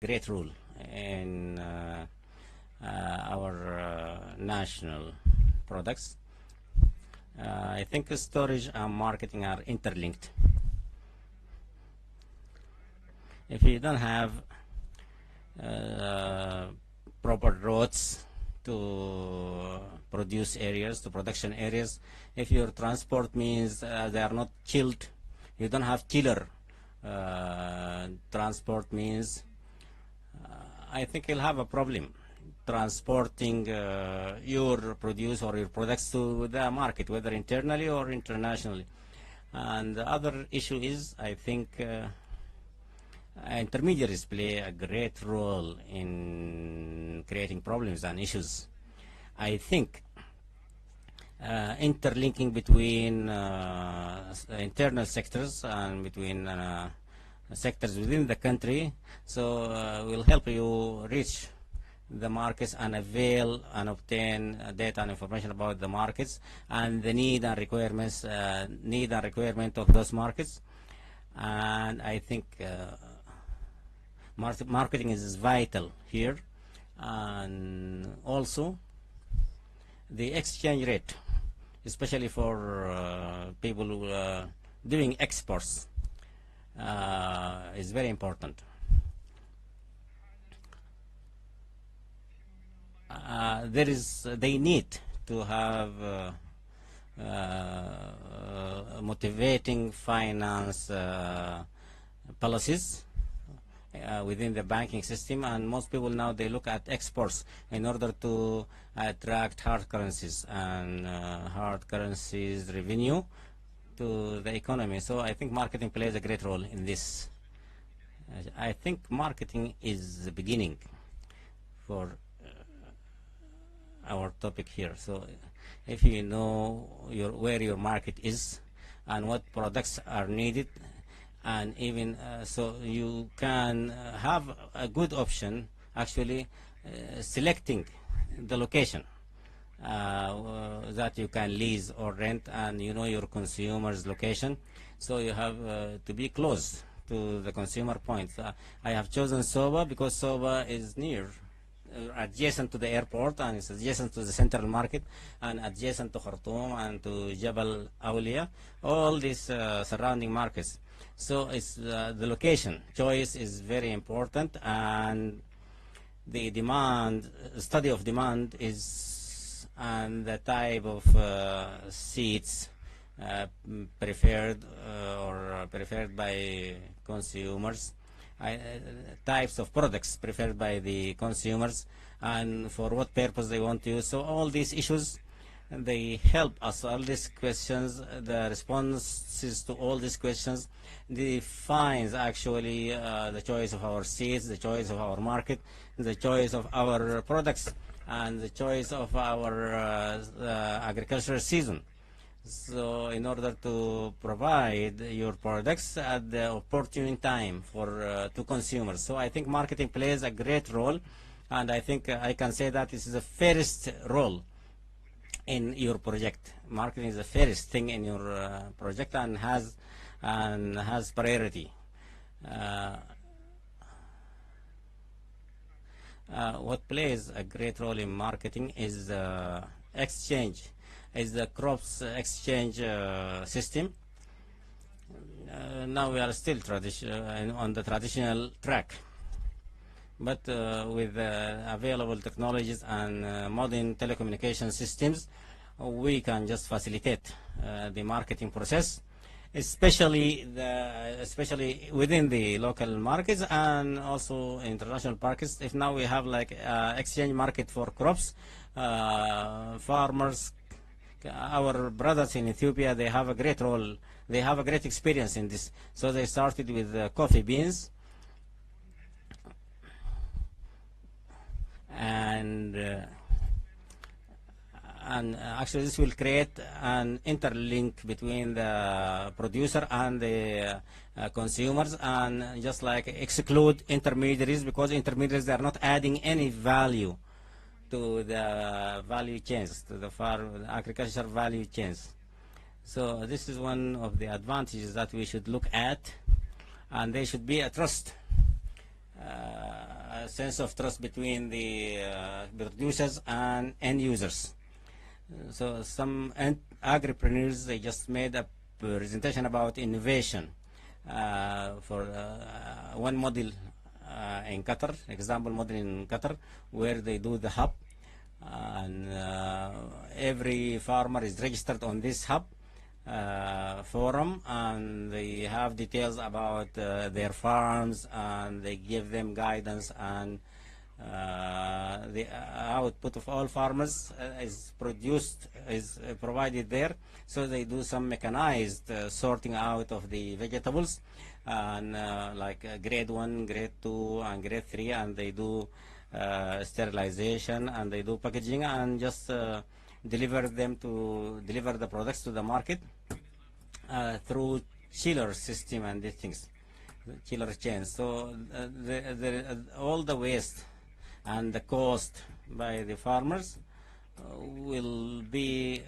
great role in our national products. I think storage and marketing are interlinked. If you don't have proper roads to produce areas, to production areas, if your transport means they are not chilled, you don't have chiller transport means, I think you'll have a problem transporting your produce or your products to the market, whether internally or internationally. And the other issue is, I think, intermediaries play a great role in creating problems and issues. I think interlinking between internal sectors and between sectors within the country, so will help you reach the markets and avail and obtain data and information about the markets and the need and requirement of those markets. And I think marketing is vital here, and also the exchange rate, especially for people who are doing exports, is very important. They need to have motivating finance policies within the banking system, and most people now they look at exports in order to attract hard currencies and hard currencies revenue to the economy. So I think marketing plays a great role in this. I think marketing is the beginning for our topic here. So if you know where your market is and what products are needed, and even so you can have a good option actually selecting the location that you can lease or rent, and you know your consumer's location, so you have to be close to the consumer point. I have chosen Soba because Soba is near, adjacent to the airport, and it's adjacent to the central market, and adjacent to Khartoum and to Jabal Awliya, all these surrounding markets. So it's the location choice is very important, and the demand, study of demand is, and the type of seats preferred or preferred by consumers, types of products preferred by the consumers, and for what purpose they want to use. So all these issues, they help us. All these questions, the responses to all these questions defines actually the choice of our seeds, the choice of our market, the choice of our products, and the choice of our agricultural season. So in order to provide your products at the opportune time for to consumers. So I think marketing plays a great role, and I think I can say that this is the first role in your project. Marketing is the first thing in your project and has priority. What plays a great role in marketing is exchange, is the crops exchange system. Now we are still on the traditional track, but with available technologies and modern telecommunication systems, we can just facilitate the marketing process, especially within the local markets and also international markets. If now we have like exchange market for crops, farmers, our brothers in Ethiopia, they have a great role, they have a great experience in this. So they started with coffee beans, and actually this will create an interlink between the producer and the consumers, and just like exclude intermediaries, because intermediaries, they are not adding any value to the value chains, to the agricultural value chains. So this is one of the advantages that we should look at, and there should be a trust a sense of trust between the producers and end users. So some agripreneurs, they just made a presentation about innovation for one model in Qatar, example model in Qatar, where they do the hub, and every farmer is registered on this hub forum, and they have details about their farms, and they give them guidance, and the output of all farmers is provided there. So they do some mechanized sorting out of the vegetables, and like grade 1, grade 2, and grade 3, and they do sterilization, and they do packaging, and just deliver the products to the market through chiller system and these things, chiller chains. So all the waste and the cost by the farmers will be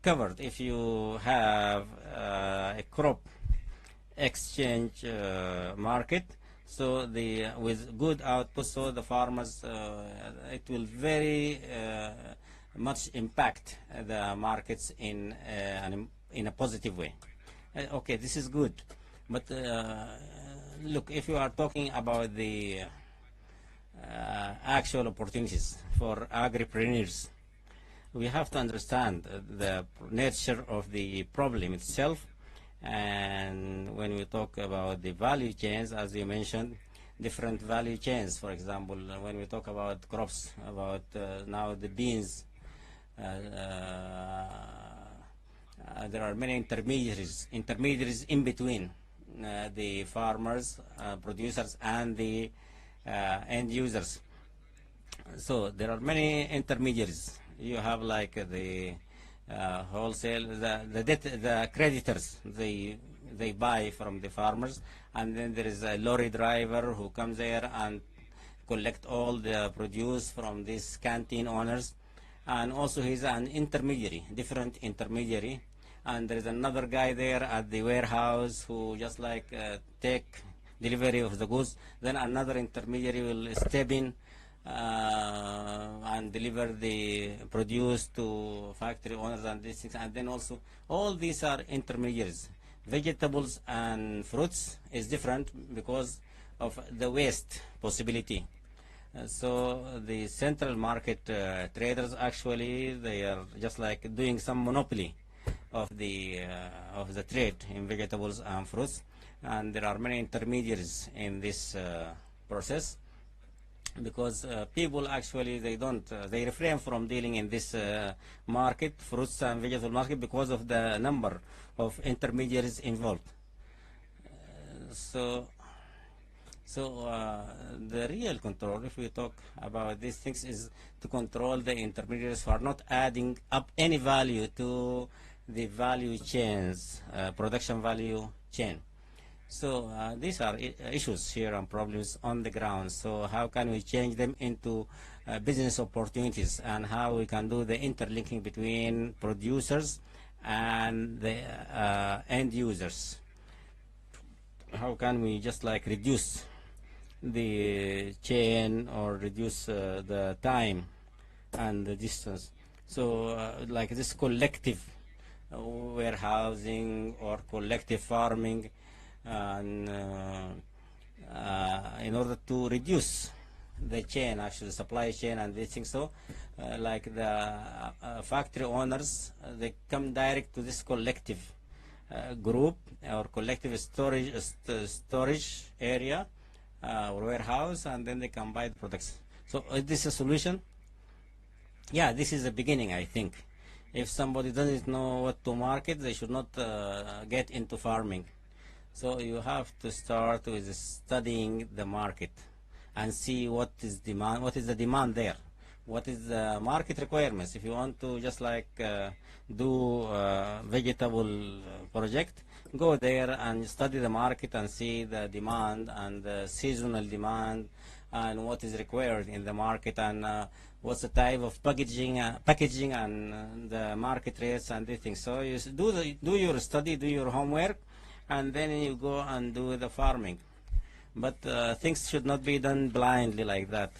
covered if you have a crop exchange market. So with good output, so the farmers, it will very much impact the markets in a positive way. Okay, this is good, but look, if you are talking about the actual opportunities for agripreneurs, we have to understand the nature of the problem itself. And when we talk about the value chains, as you mentioned, different value chains. For example, when we talk about crops, about now the beans, there are many intermediaries in between the farmers, producers, and the end users. So there are many intermediaries. You have like the wholesale, the creditors, they buy from the farmers, and then there is a lorry driver who comes there and collect all the produce from these canteen owners, and also he's an intermediary, different intermediary, and there is another guy there at the warehouse who just like take delivery of the goods. Then another intermediary will step in and deliver the produce to factory owners and these things. And then also all these are intermediaries. Vegetables and fruits is different because of the waste possibility. So the central market traders, actually they are just like doing some monopoly of the trade in vegetables and fruits, and there are many intermediaries in this process, because people actually they refrain from dealing in this market, fruits and vegetable market, because of the number of intermediaries involved. So the real control, if we talk about these things, is to control the intermediaries who are not adding up any value to the value chains, production value chain. So these are issues here and problems on the ground. So how can we change them into business opportunities, and how we can do the interlinking between producers and the end users? How can we just like reduce the chain or reduce the time and the distance? So like this collective warehousing or collective farming, and in order to reduce the chain, actually supply chain and these things. So like the factory owners, they come direct to this collective group or collective storage area or warehouse, and then they can buy the products. So is this a solution? Yeah, this is a beginning, I think. If somebody doesn't know what to market, they should not get into farming. So you have to start with studying the market and see what is demand, what is the demand there, what is the market requirements. If you want to just like do vegetable project, go there and study the market and see the demand and the seasonal demand and what is required in the market, and what's the type of packaging and the market rates and these things. So you do your study, do your homework, and then you go and do the farming. But things should not be done blindly like that.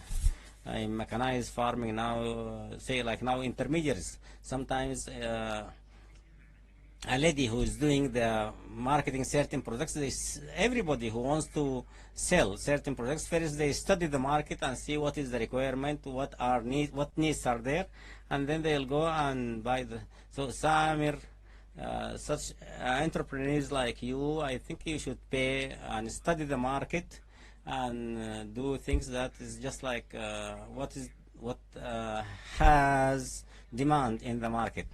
In mechanized farming now, say like now intermediaries. Sometimes a lady who is doing the marketing certain products, everybody who wants to sell certain products, first they study the market and see what is the requirement, what needs are there, and then they'll go and buy the. So Samir, such entrepreneurs like you, I think you should pay and study the market and do things that is just like what has demand in the market.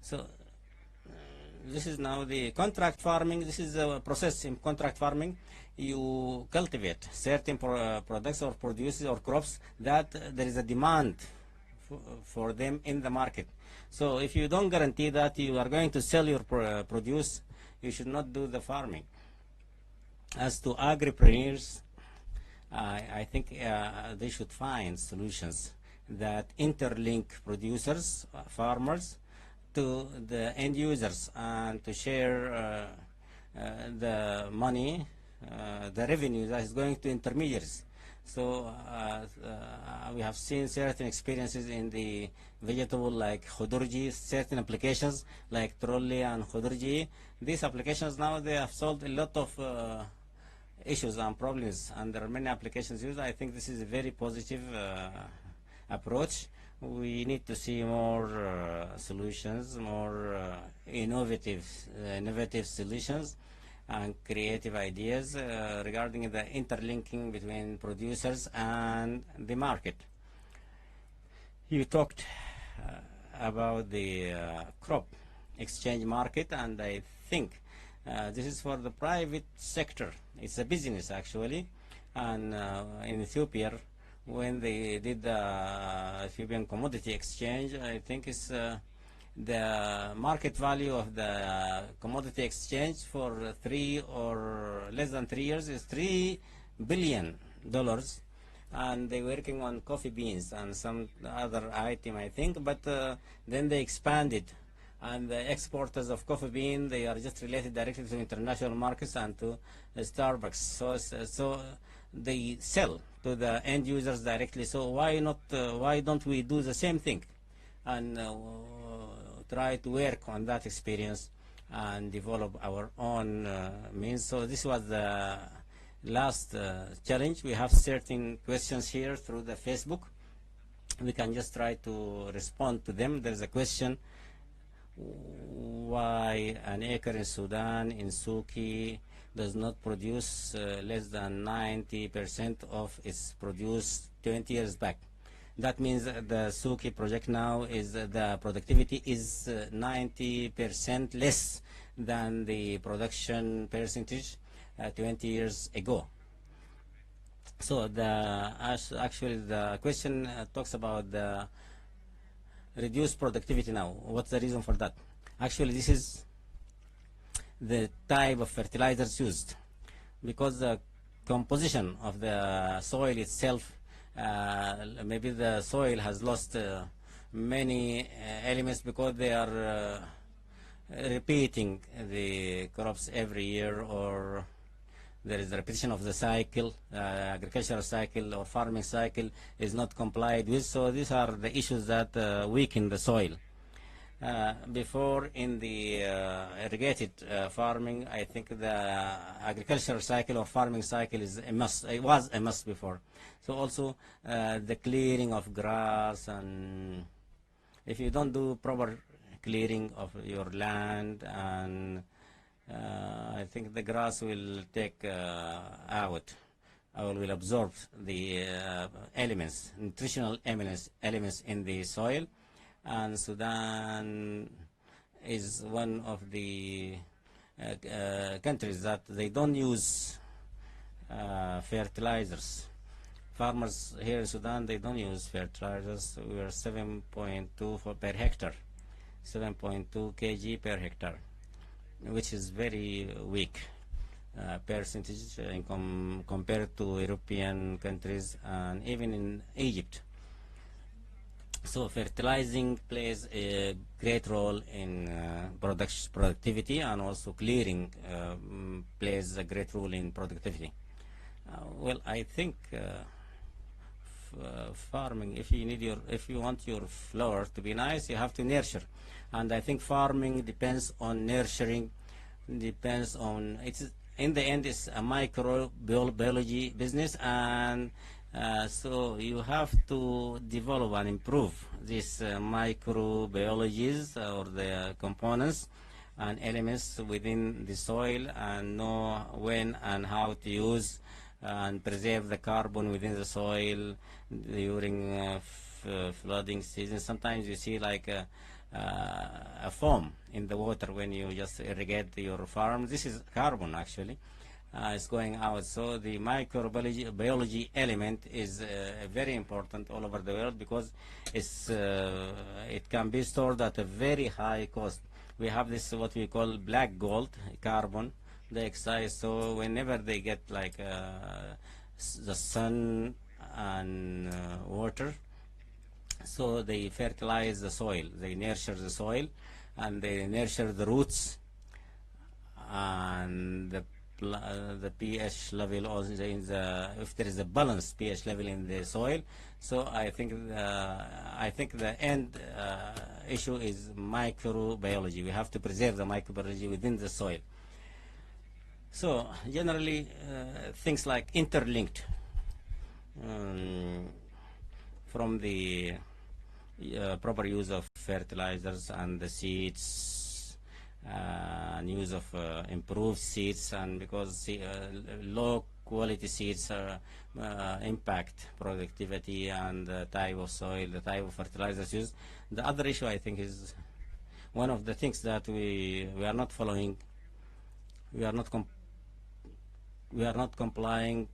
So this is now the contract farming. This is a process in contract farming. You cultivate certain products or produces or crops that there is a demand for them in the market. So if you don't guarantee that you are going to sell your produce, you should not do the farming. As to agripreneurs, I think they should find solutions that interlink producers, farmers, to the end users, and to share the money, the revenue that is going to intermediaries. So we have seen certain experiences in the vegetable like khudurji, certain applications like trolley and khudurji. These applications now they have solved a lot of issues and problems, and there are many applications used. I think this is a very positive approach. We need to see more solutions, more innovative solutions and creative ideas regarding the interlinking between producers and the market. You talked about the crop exchange market, and I think this is for the private sector. It's a business actually, and in Ethiopia, when they did the Ethiopian commodity exchange, I think it's the market value of the commodity exchange for 3 or less than 3 years is $3 billion, and they're working on coffee beans and some other item, I think, but then they expanded, and the exporters of coffee bean, they are just related directly to international markets and to Starbucks. So they sell to the end users directly. So why not? Why don't we do the same thing and try to work on that experience and develop our own means? So this was the last challenge. We have certain questions here through the Facebook. We can just try to respond to them. There's a question: why an acre in Sudan, in Suki, does not produce less than 90% of its produce 20 years back? That means the Suki project now is the productivity is 90% less than the production percentage 20 years ago. So actually the question talks about the reduced productivity now. What's the reason for that? Actually, this is the type of fertilizers used, because the composition of the soil itself, maybe the soil has lost many elements because they are repeating the crops every year, or there is a repetition of the cycle, agricultural cycle or farming cycle is not complied with. So these are the issues that weaken the soil. Before, in the irrigated farming, I think the agricultural cycle or farming cycle is a must. It was a must before. So also the clearing of grass, and if you don't do proper clearing of your land, and I think the grass will take out, or will absorb the elements, nutritional elements in the soil. And Sudan is one of the countries that they don't use fertilizers. Farmers here in Sudan, they don't use fertilizers. We are 7.2 per hectare, 7.2 kg per hectare, which is very weak percentage compared to European countries and even in Egypt. So fertilizing plays a great role in productivity, and also clearing plays a great role in productivity. Well, I think farming, if you want your flower to be nice, you have to nurture, and I think farming depends on nurturing, depends on, it's in the end it's a microbiology business, and so you have to develop and improve these microbiologies or the components and elements within the soil, and know when and how to use and preserve the carbon within the soil during flooding season. Sometimes you see like a foam in the water when you just irrigate your farm. This is carbon actually. It's going out. So the microbiology element is very important all over the world, because it can be stored at a very high cost. We have this what we call black gold, carbon dioxide. So whenever they get like the sun and water, so they fertilize the soil, they nurture the soil, and they nurture the roots, and the pH level also in the, if there is a balanced pH level in the soil. So I think the end issue is microbiology. We have to preserve the microbiology within the soil. So generally things like interlinked from the proper use of fertilizers and the seeds, and use of improved seeds, and because low quality seeds impact productivity and the type of soil, the type of fertilizers used. The other issue I think is one of the things that we are not following, we are not complying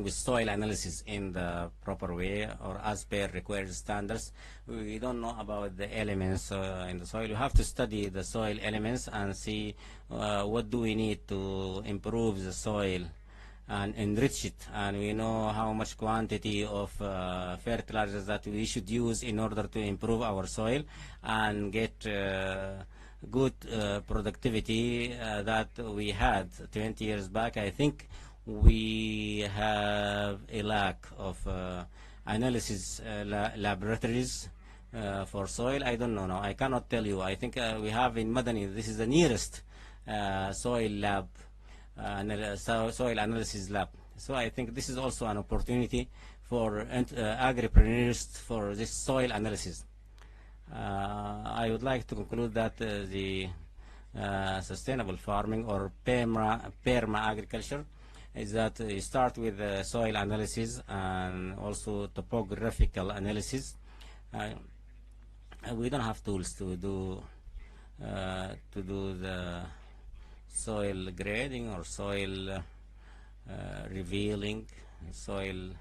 with soil analysis in the proper way or as per required standards. We don't know about the elements in the soil. You have to study the soil elements and see what do we need to improve the soil and enrich it, and we know how much quantity of fertilizers that we should use in order to improve our soil and get good productivity that we had 20 years back. I think we have a lack of analysis laboratories for soil. I don't know now. I cannot tell you. I think we have in Madani, this is the nearest soil lab, soil analysis lab. So I think this is also an opportunity for agripreneurs for this soil analysis. I would like to conclude that the sustainable farming or perma agriculture is that you start with soil analysis and also topographical analysis. We don't have tools to do the soil grading or soil revealing soil.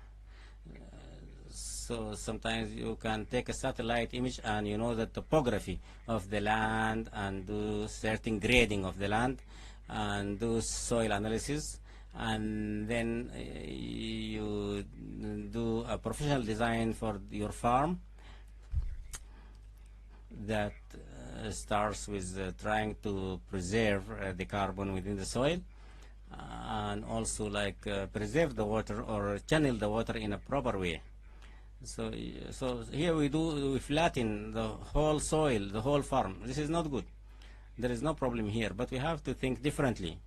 So sometimes you can take a satellite image and you know the topography of the land and do certain grading of the land and do soil analysis, and then you do a professional design for your farm that starts with trying to preserve the carbon within the soil, and also like preserve the water or channel the water in a proper way. So here we flatten the whole soil, the whole farm. This is not good. There is no problem here, but we have to think differently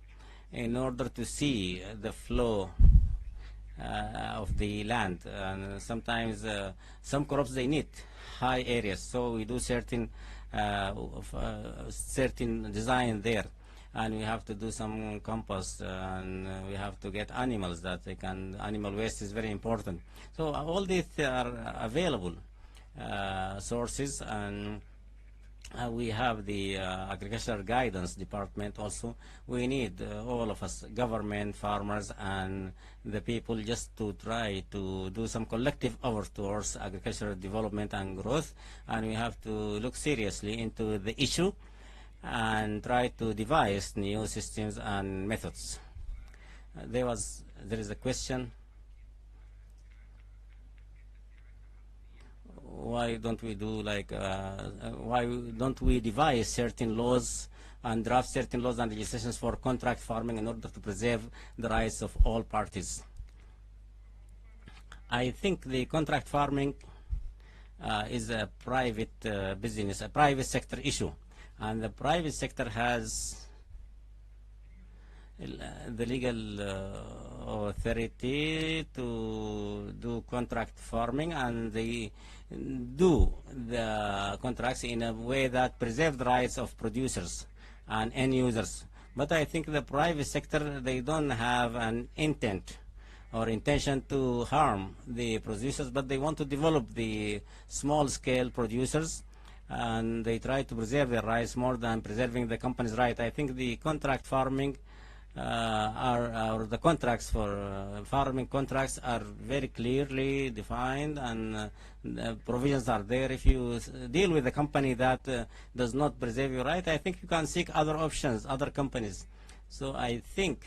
in order to see the flow of the land. And sometimes some crops, they need high areas, so we do certain certain design there, and we have to do some compost, and we have to get animals that they can, animal waste is very important. So all these are available sources, and we have the agricultural guidance department also. We need all of us, government, farmers, and the people, just to try to do some collective effort towards agricultural development and growth, and we have to look seriously into the issue and try to devise new systems and methods. There is a question. Why don't we do like why don't we devise certain laws and draft certain laws and legislations for contract farming in order to preserve the rights of all parties. I think the contract farming is a private business, a private sector issue, and the private sector has the legal authority to do contract farming, and they do the contracts in a way that preserve the rights of producers and end users. But I think the private sector, they don't have an intent or intention to harm the producers, but they want to develop the small-scale producers, and they try to preserve their rights more than preserving the company's right. I think the contract farming or the contracts for farming contracts are very clearly defined, and the provisions are there. If you deal with a company that does not preserve your right, I think you can seek other options, other companies. So I think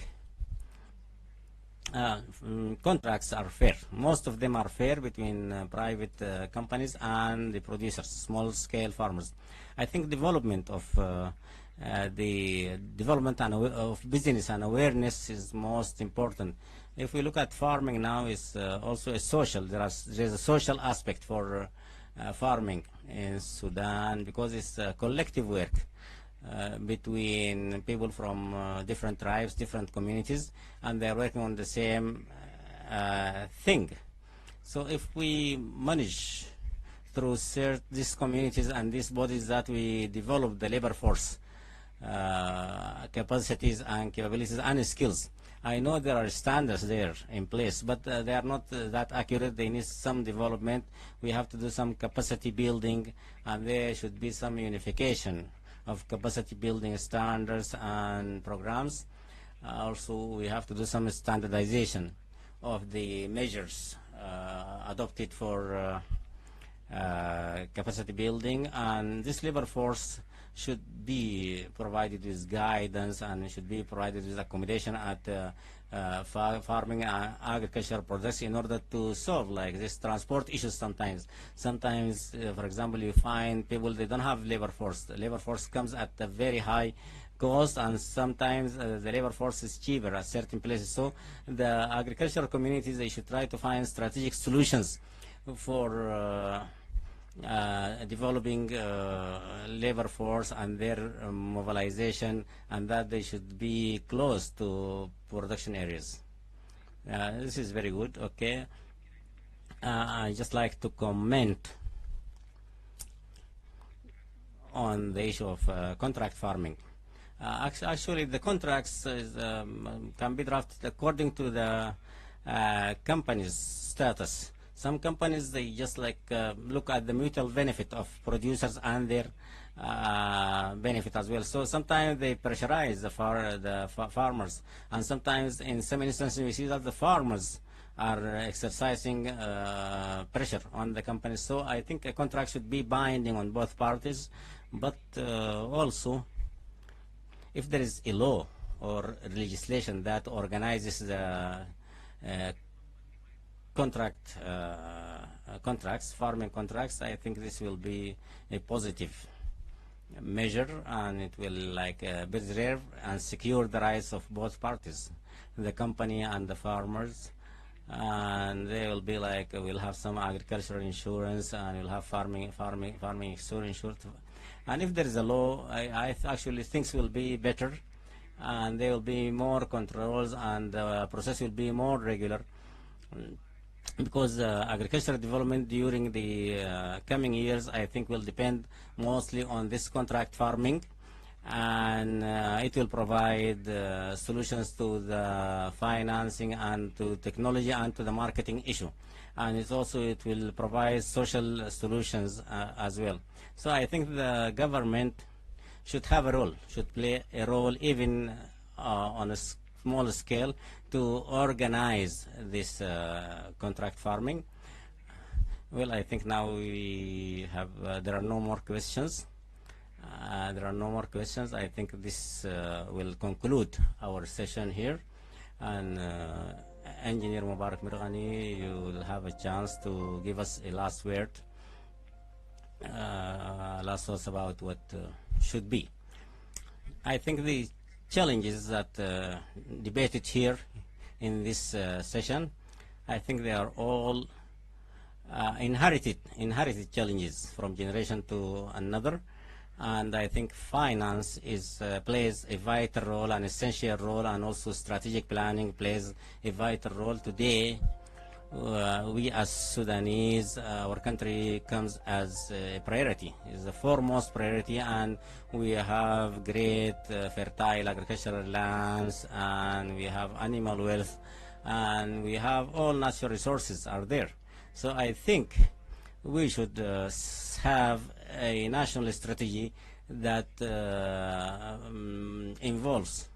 contracts are fair. Most of them are fair between private companies and the producers, small-scale farmers. I think development of the development of business and awareness is most important. If we look at farming now, it's also a social. There's a social aspect for farming in Sudan, because it's collective work between people from different tribes, different communities, and they're working on the same thing. So if we manage through these communities and these bodies that we develop the labor force capacities and capabilities and skills. I know there are standards there in place, but they are not that accurate. They need some development. We have to do some capacity building, and there should be some unification of capacity building standards and programs. Also, we have to do some standardization of the measures adopted for capacity building, and this labor force should be provided with guidance and should be provided with accommodation at farming and agricultural products in order to solve like this transport issues sometimes. Sometimes, for example, you find people, they don't have labor force. The labor force comes at a very high cost, and sometimes the labor force is cheaper at certain places. So the agricultural communities, they should try to find strategic solutions for developing labor force and their mobilization, and that they should be close to production areas. This is very good. Okay, I just like to comment on the issue of contract farming. Actually, the contracts can be drafted according to the company's status. Some companies, they just like look at the mutual benefit of producers and their benefit as well. So sometimes they pressurize the farmers, and sometimes in some instances we see that the farmers are exercising pressure on the companies. So I think a contract should be binding on both parties, but also if there is a law or legislation that organizes the contracts, farming contracts, I think this will be a positive measure, and it will like preserve and secure the rights of both parties, the company and the farmers, and they will be like we'll have some agricultural insurance, and we'll have farming insurance. And if there is a law, I actually things will be better, and there will be more controls, and the process will be more regular. Because agricultural development during the coming years, I think, will depend mostly on this contract farming, and it will provide solutions to the financing and to technology and to the marketing issue. And it will provide social solutions as well. So I think the government should have a role, should play a role even on a small scale to organize this contract farming. Well, I think now we have, there are no more questions. I think this will conclude our session here. And Engineer Mubarak Mirghani, you will have a chance to give us a last word, last thoughts about what should be. I think the challenges that debated here in this session, I think they are all inherited challenges from generation to another, and I think finance plays a vital role, an essential role, and also strategic planning plays a vital role today. We as Sudanese, our country comes as a priority, is the foremost priority, and we have great fertile agricultural lands, and we have animal wealth, and we have all natural resources are there. So I think we should have a national strategy that involves,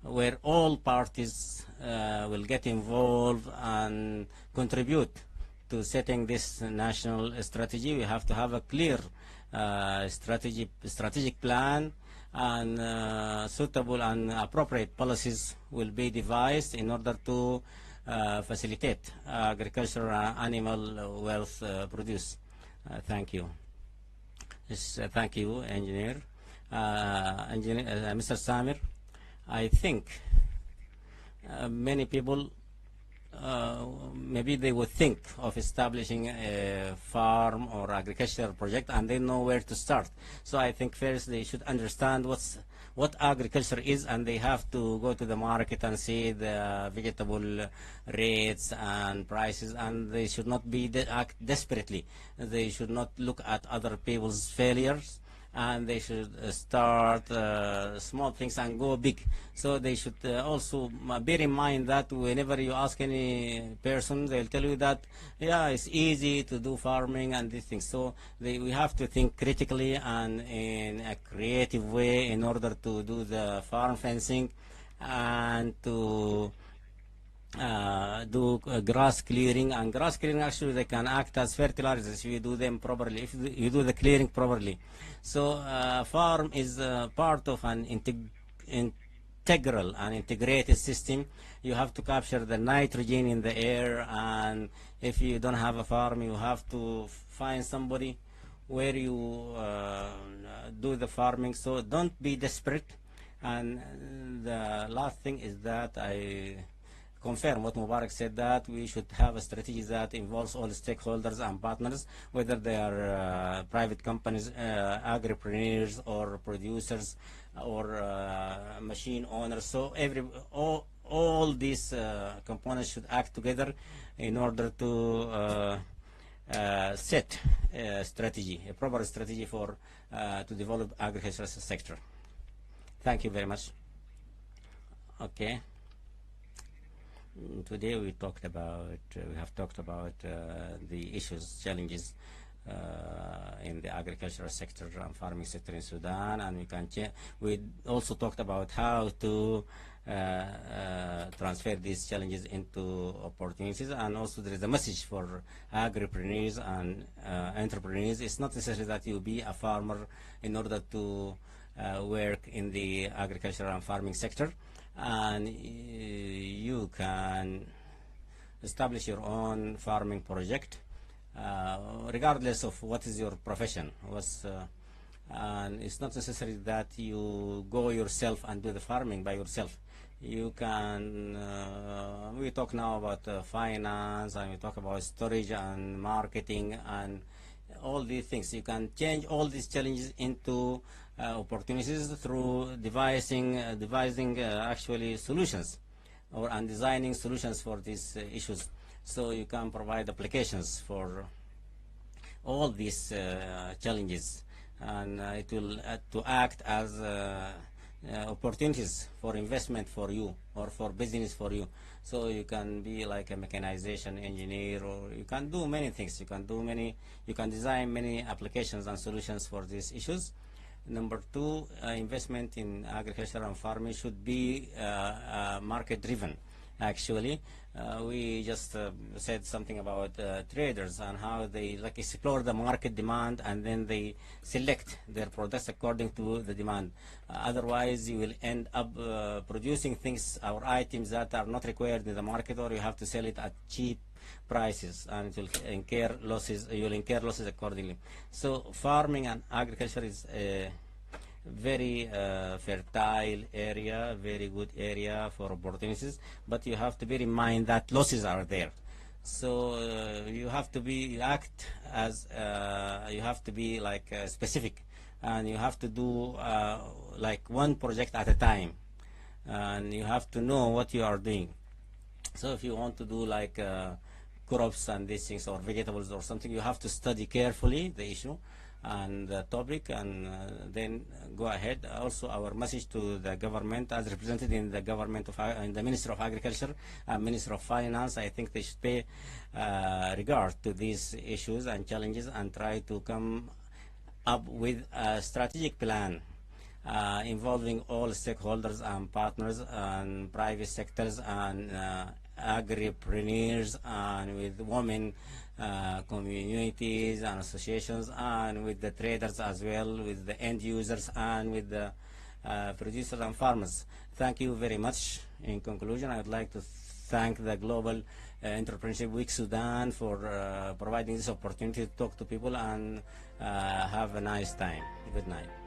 where all parties will get involved and contribute to setting this national strategy. We have to have a clear strategic plan, and suitable and appropriate policies will be devised in order to facilitate agricultural and animal wealth produce. Thank you. Yes, thank you, Engineer. Mr. Samir, I think many people maybe they would think of establishing a farm or agricultural project and they know where to start. So I think first they should understand what agriculture is, and they have to go to the market and see the vegetable rates and prices, and they should not act desperately. They should not look at other people's failures, and they should start small things and go big. So they should also bear in mind that whenever you ask any person, they'll tell you that, yeah, it's easy to do farming and these things. So we have to think critically and in a creative way in order to do the farm fencing and to do grass clearing. And grass clearing, actually, they can act as fertilizers if you do them properly, if you do the clearing properly. So farm is part of an integral and integrated system. You have to capture the nitrogen in the air, and if you don't have a farm, you have to find somebody where you do the farming. So don't be desperate. And the last thing is that I confirm what Mubarak said, that we should have a strategy that involves all stakeholders and partners, whether they are private companies, agripreneurs, or producers, or machine owners. So all these components should act together in order to set a strategy, a proper strategy for to develop agricultural sector. Thank you very much. Okay. Today we have talked about the issues, challenges in the agricultural sector and farming sector in Sudan, and we also talked about how to transfer these challenges into opportunities. And also there is a message for agripreneurs and entrepreneurs. It's not necessary that you be a farmer in order to work in the agricultural and farming sector, and you can establish your own farming project regardless of what is your profession. And it's not necessary that you go yourself and do the farming by yourself. You can we talk now about finance, and we talk about storage and marketing and all these things. You can change all these challenges into opportunities through devising actually solutions, and designing solutions for these issues. So you can provide applications for all these challenges, and it will to act as opportunities for investment for you or for business for you. So you can be like a mechanization engineer, or you can do many things. You can design many applications and solutions for these issues. Number two, investment in agriculture and farming should be market driven. Actually, we just said something about traders and how they explore the market demand, and then they select their products according to the demand. Otherwise, you will end up producing things or items that are not required in the market, or you have to sell it at cheap prices, and it will incur losses. You will incur losses accordingly. So farming and agriculture is very fertile area, very good area for opportunities, but you have to bear in mind that losses are there. So you have to be act as you have to be like specific, and you have to do like one project at a time, and you have to know what you are doing. So if you want to do like crops and these things or vegetables or something, you have to study carefully the issue and the topic, and then go ahead. Also, our message to the government, as represented in the government of in the Minister of Agriculture and Minister of Finance, I think they should pay regard to these issues and challenges and try to come up with a strategic plan involving all stakeholders and partners and private sectors and agripreneurs, and with women communities and associations, and with the traders as well, with the end users, and with the producers and farmers. Thank you very much. In conclusion, I would like to thank the Global Entrepreneurship Week Sudan for providing this opportunity to talk to people, and have a nice time. Good night.